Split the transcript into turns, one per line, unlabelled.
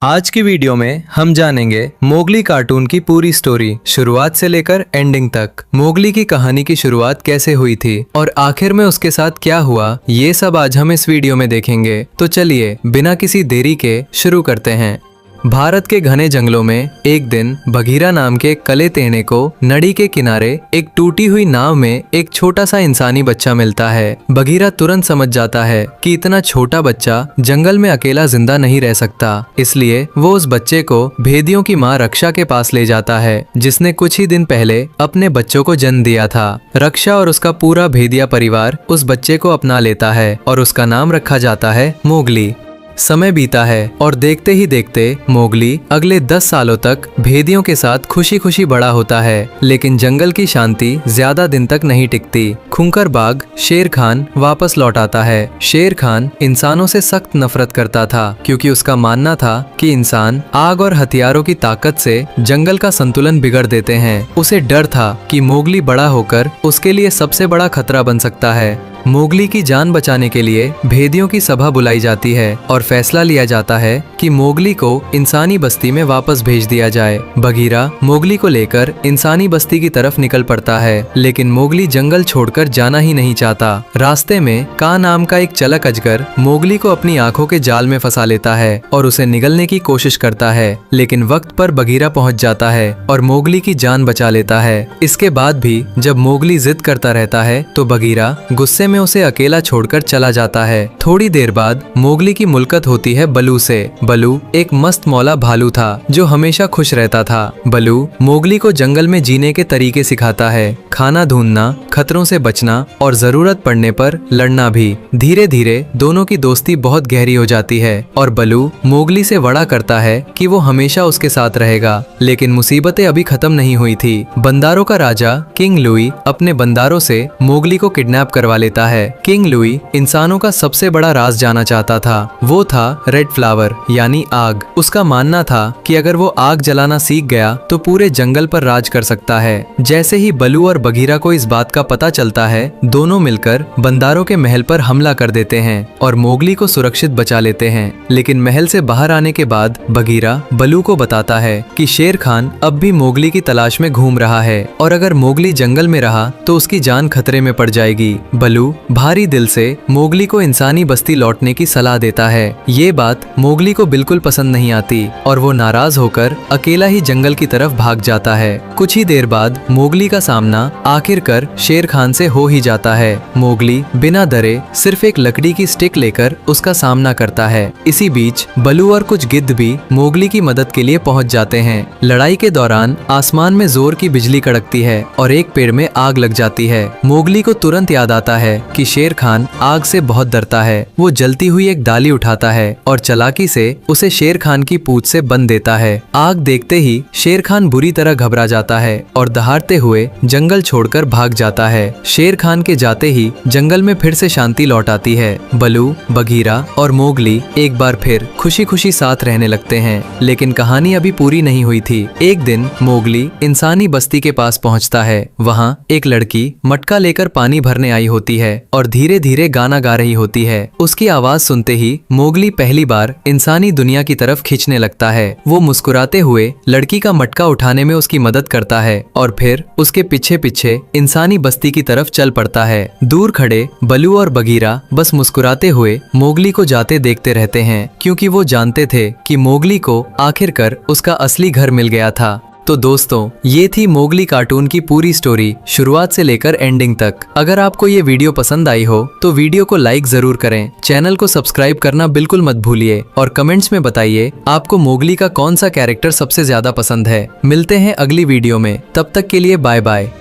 आज की वीडियो में हम जानेंगे मोगली कार्टून की पूरी स्टोरी शुरुआत से लेकर एंडिंग तक। मोगली की कहानी की शुरुआत कैसे हुई थी और आखिर में उसके साथ क्या हुआ, ये सब आज हम इस वीडियो में देखेंगे। तो चलिए बिना किसी देरी के शुरू करते हैं। भारत के घने जंगलों में एक दिन बघीरा नाम के कले तेने को नदी के किनारे एक टूटी हुई नाव में एक छोटा सा इंसानी बच्चा मिलता है। बघीरा तुरंत समझ जाता है कि इतना छोटा बच्चा जंगल में अकेला जिंदा नहीं रह सकता, इसलिए वो उस बच्चे को भेदियों की माँ रक्षा के पास ले जाता है, जिसने कुछ ही दिन पहले अपने बच्चों को जन्म दिया था। रक्षा और उसका पूरा भेदिया परिवार उस बच्चे को अपना लेता है और उसका नाम रखा जाता है मोगली। समय बीता है और देखते ही देखते मोगली अगले 10 सालों तक भेदियों के साथ खुशी खुशी बड़ा होता है। लेकिन जंगल की शांति ज्यादा दिन तक नहीं टिकती। खूंखार बाघ शेर खान वापस लौट आता है। शेर खान इंसानों से सख्त नफरत करता था, क्योंकि उसका मानना था कि इंसान आग और हथियारों की ताकत से जंगल का संतुलन बिगड़ देते हैं। उसे डर था कि मोगली बड़ा होकर उसके लिए सबसे बड़ा खतरा बन सकता है। मोगली की जान बचाने के लिए भेदियों की सभा बुलाई जाती है और फैसला लिया जाता है कि मोगली को इंसानी बस्ती में वापस भेज दिया जाए। बघीरा मोगली को लेकर इंसानी बस्ती की तरफ निकल पड़ता है, लेकिन मोगली जंगल छोड़कर जाना ही नहीं चाहता। रास्ते में का नाम का एक चलक अजगर मोगली को अपनी आंखों के जाल में फंसा लेता है और उसे निगलने की कोशिश करता है, लेकिन वक्त पर बघीरा पहुंच जाता है और मोगली की जान बचा लेता है। इसके बाद भी जब मोगली जिद करता रहता है तो बघीरा गुस्से में उसे अकेला छोड़कर चला जाता है। थोड़ी देर बाद मोगली की मुलाकात होती है बलू से। बलू एक मस्त मौला भालू था जो हमेशा खुश रहता था। बलू मोगली को जंगल में जीने के तरीके सिखाता है, खाना ढूंढना, खतरों से बचना और जरूरत पड़ने पर लड़ना भी। धीरे धीरे दोनों की दोस्ती बहुत गहरी हो जाती है और बलू मोगली से वादा करता है कि वो हमेशा उसके साथ रहेगा। लेकिन मुसीबतें अभी खत्म नहीं हुई थी। बंदारों का राजा किंग लुई अपने बंदारों से मोगली को किडनैप करवा लेता है। किंग लुई इंसानों का सबसे बड़ा राज जाना चाहता था। वो था रेड फ्लावर यानी आग। उसका मानना था कि अगर वो आग जलाना सीख गया तो पूरे जंगल पर राज कर सकता है। जैसे ही बलू और बघीरा को इस बात का पता चलता है, दोनों मिलकर बंदारों के महल पर हमला कर देते हैं और मोगली को सुरक्षित बचा लेते हैं। लेकिन महल से बाहर आने के बाद बघीरा बलू को बताता है कि शेर खान अब भी मोगली की तलाश में घूम रहा है और अगर मोगली जंगल में रहा तो उसकी जान खतरे में पड़ जाएगी। बलू भारी दिल से मोगली को इंसानी बस्ती लौटने की सलाह देता है। ये बात मोगली को बिल्कुल पसंद नहीं आती और वो नाराज होकर अकेला ही जंगल की तरफ भाग जाता है। कुछ ही देर बाद मोगली का सामना आखिरकार शेर खान से हो ही जाता है। मोगली बिना डरे सिर्फ एक लकड़ी की स्टिक लेकर उसका सामना करता है। इसी बीच बलू और कुछ गिद्ध भी मोगली की मदद के लिए पहुंच जाते हैं। लड़ाई के दौरान आसमान में जोर की बिजली कड़कती है और एक पेड़ में आग लग जाती है। मोगली को तुरंत याद आता है कि शेर खान आग से बहुत डरता है। वो जलती हुई एक डाली उठाता है और चालाकी से उसे शेर खान की पूंछ से बंध देता है। आग देखते ही शेर खान बुरी तरह घबरा जाता है और दहाड़ते हुए जंगल छोड़कर भाग जाता है। शेर खान के जाते ही जंगल में फिर से शांति लौट आती है। बलू, बघीरा और मोगली एक बार फिर खुशी खुशी साथ रहने लगते हैं। लेकिन कहानी अभी पूरी नहीं हुई थी। एक दिन मोगली इंसानी बस्ती के पास पहुंचता है। वहाँ एक लड़की मटका लेकर पानी भरने आई होती है और धीरे धीरे गाना गा रही होती है। उसकी आवाज सुनते ही मोगली पहली बार इंसानी दुनिया की तरफ खींचने लगता है। वो मुस्कुराते हुए लड़की का मटका उठाने में उसकी मदद करता है और फिर उसके पीछे पीछे इंसानी बस्ती की तरफ चल पड़ता है। दूर खड़े बलू और बघीरा बस मुस्कुराते हुए मोगली को जाते देखते रहते हैं, क्योंकि वो जानते थे कि मोगली को आखिरकार उसका असली घर मिल गया था। तो दोस्तों, ये थी मोगली कार्टून की पूरी स्टोरी शुरुआत से लेकर एंडिंग तक। अगर आपको ये वीडियो पसंद आई हो तो वीडियो को लाइक जरूर करें, चैनल को सब्सक्राइब करना बिल्कुल मत भूलिए और कमेंट्स में बताइए आपको मोगली का कौन सा कैरेक्टर सबसे ज्यादा पसंद है। मिलते हैं अगली वीडियो में, तब तक के लिए बाय बाय।